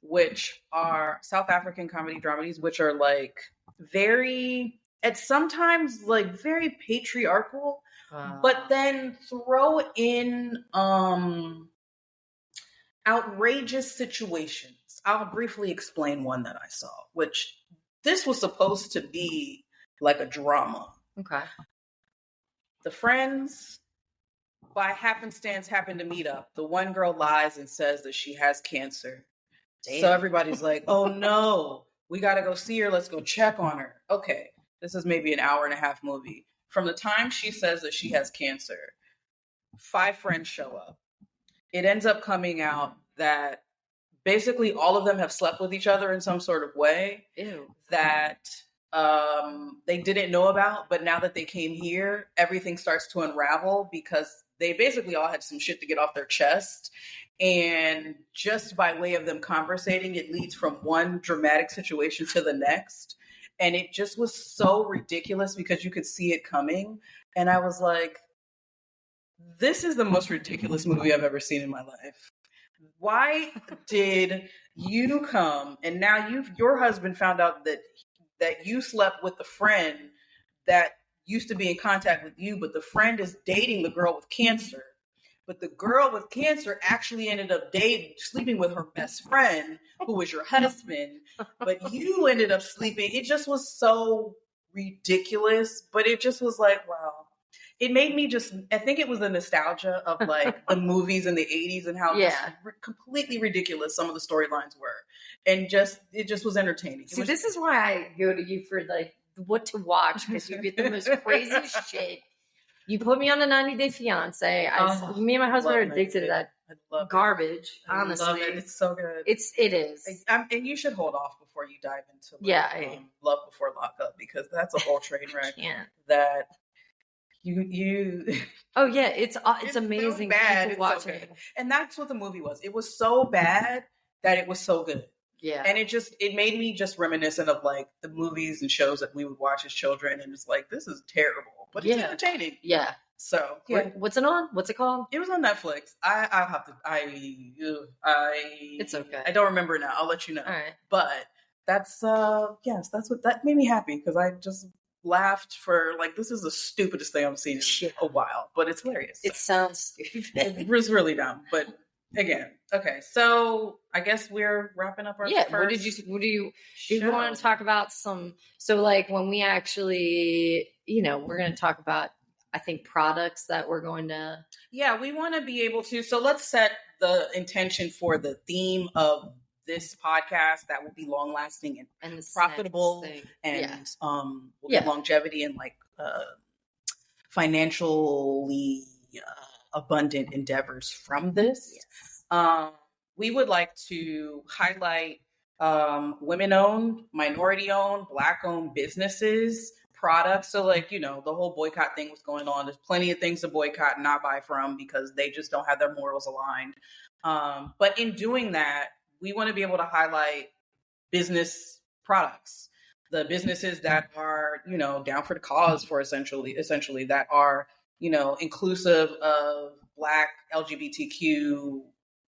which are South African comedy dramedies, which are like very, at sometimes like very patriarchal, but then throw in outrageous situations. I'll briefly explain one that I saw, which this was supposed to be like a drama. Okay. The friends, by happenstance, happen to meet up. The one girl lies and says that she has cancer. Damn. So everybody's like, oh no, we got to go see her. Let's go check on her. Okay. This is maybe an hour and a half movie. From the time she says that she has cancer, 5 friends show up. It ends up coming out that basically all of them have slept with each other in some sort of way. Ew. That they didn't know about, but now that they came here, everything starts to unravel because they basically all had some shit to get off their chest. And just by way of them conversating, it leads from one dramatic situation to the next. And it just was so ridiculous because you could see it coming. And I was like, this is the most ridiculous movie I've ever seen in my life. Why did you come and now your husband found out that you slept with the friend that used to be in contact with you, but the friend is dating the girl with cancer. But the girl with cancer actually ended up sleeping with her best friend, who was your husband. But you ended up sleeping. It just was so ridiculous. But it just was like, wow. It made me I think it was the nostalgia of like the movies in the 80s and how completely ridiculous some of the storylines were. And it just was entertaining. See, this is why I go to you for like what to watch, because you get the most crazy shit. You put me on a 90 Day Fiance. Me and my husband are addicted to that garbage. Honestly, love it. It's so good. It is. And you should hold off before you dive into Love Before Lockup, because that's a whole train wreck. That you. Oh yeah, it's amazing. So bad. Watching it, and that's what the movie was. It was so bad that it was so good. Yeah. And it made me just reminiscent of like the movies and shows that we would watch as children, and it's like, this is terrible, but it's entertaining. Yeah. So yeah. What's it on? What's it called? It was on Netflix. I'll have to. It's okay. I don't remember now. I'll let you know. All right. But that's yes, that's what that made me happy, because I just laughed for like, this is the stupidest thing I've seen in a while, but it's hilarious. It sounds stupid. It was really dumb, but again, okay. So I guess we're wrapping up our first. What do you want to talk about some? So like when we actually, we're going to talk about, I think, products that we're going to. Yeah, we want to be able to. So let's set the intention for the theme of this podcast that will be long lasting and profitable, and will get longevity and like financially abundant endeavors from this. Yes. We would like to highlight women-owned, minority-owned, Black-owned businesses, products. So like, the whole boycott thing was going on. There's plenty of things to boycott and not buy from because they just don't have their morals aligned. But in doing that, we want to be able to highlight business products, the businesses that are, down for the cause, for essentially that are, inclusive of Black, LGBTQ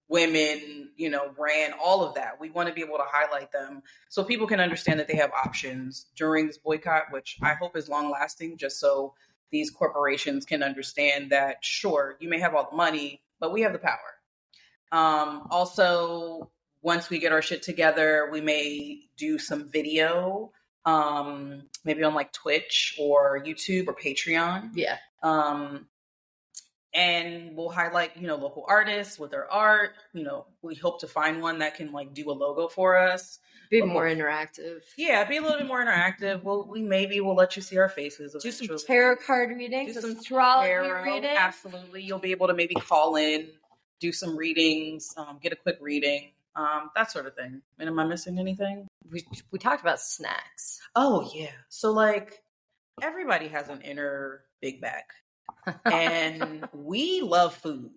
women, brand, all of that. We want to be able to highlight them so people can understand that they have options during this boycott, which I hope is long lasting, just so these corporations can understand that, sure, you may have all the money, but we have the power. Also, once we get our shit together, we may do some video, maybe on like Twitch or YouTube or Patreon. Yeah. And we'll highlight, local artists with their art. We hope to find one that can like do a logo for us. Be more interactive. Yeah, be a little bit more interactive. We'll let you see our faces. Do some tarot card readings, do some astrology readings. Absolutely. You'll be able to maybe call in, do some readings, get a quick reading, that sort of thing. And am I missing anything? We talked about snacks. Oh, yeah. So like everybody has an inner big bag. And we love food.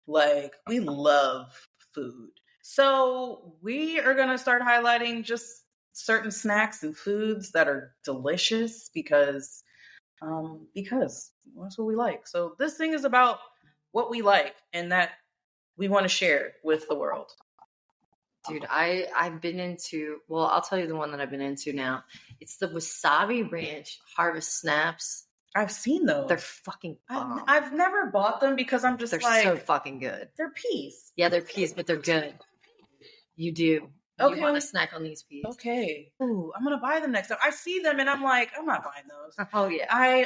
Like, we love food. So we are going to start highlighting just certain snacks and foods that are delicious because that's what we like. So this thing is about what we like and that we want to share with the world. Dude, I've been into, well, I'll tell you the one that I've been into now. It's the Wasabi Ranch Harvest Snaps. I've seen those. They're fucking bomb. I've never bought them because I'm just they're so fucking good. They're peas. Yeah, they're peas, but they're good. You do. Okay. You want to snack on these peas. Okay. Ooh, I'm going to buy them next time. I see them and I'm like, I'm not buying those. Oh, yeah. I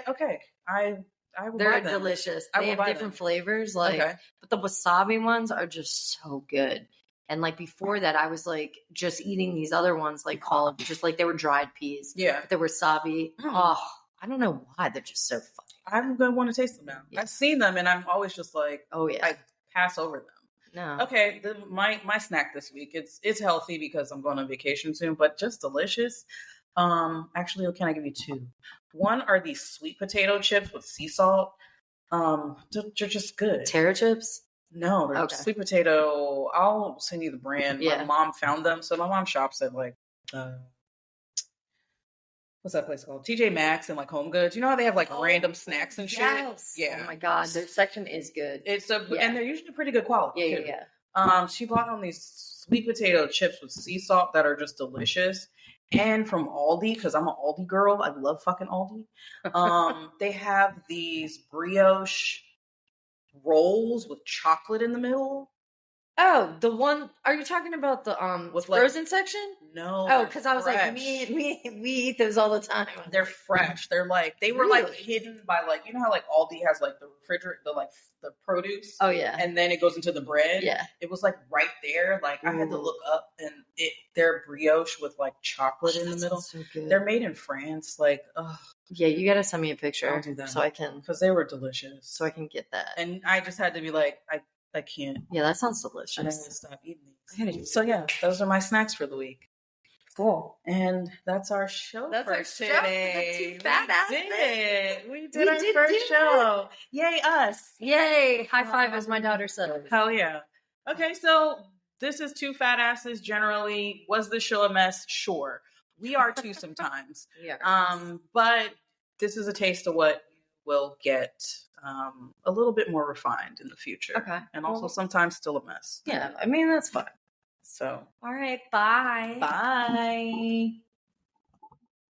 will They're buy them. delicious. They have different flavors. But the wasabi ones are just so good. And like before that, I was like just eating these other ones like called just like they were dried peas. Yeah. But they were wasabi. Oh, I don't know why. They're just so funny. I'm going to want to taste them now. Yeah. I've seen them and I'm always just like, oh yeah, I pass over them. No. Okay. My snack this week, it's healthy because I'm going on vacation soon, but just delicious. Actually, can I give you two? One are these sweet potato chips with sea salt. They're just good. Taro chips? No, they're sweet potato. I'll send you the brand. Yeah. My mom found them. So my mom shops at like, what's that place called? TJ Maxx and like Home Goods. You know how they have like random snacks and shit? Yes. Yeah. Oh my God. Their section is good. And they're usually pretty good quality. Yeah. She bought on these sweet potato chips with sea salt that are just delicious. And from Aldi, because I'm an Aldi girl. I love fucking Aldi. They have these brioche rolls with chocolate in the middle. Oh, the one. Are you talking about the with frozen section? No. Oh, because I was like, we eat those all the time. They're fresh. They're like they were like hidden by like how like Aldi has like the refrigerator, the produce. Oh yeah. And then it goes into the bread. Yeah. It was like right there. Like I had to look up and they're brioche with like chocolate in the middle. So good. They're made in France. Like, yeah, you gotta send me a picture. I'll do that so I can because they were delicious. So I can get that. And I just had to be like, I can't. Yeah, that sounds delicious. I need to stop eating these. So yeah, those are my snacks for the week. Cool. And that's our show for today. Phat Asses. We did our first show. Yay, us. Yay. High five, as my daughter said. Hell yeah. Okay, so this is two fat asses generally. Was the show a mess? Sure. We are too sometimes. But this is a taste of what will get a little bit more refined in the future. Okay. And also sometimes still a mess. Yeah, I mean, that's fine. So. All right, bye. Bye.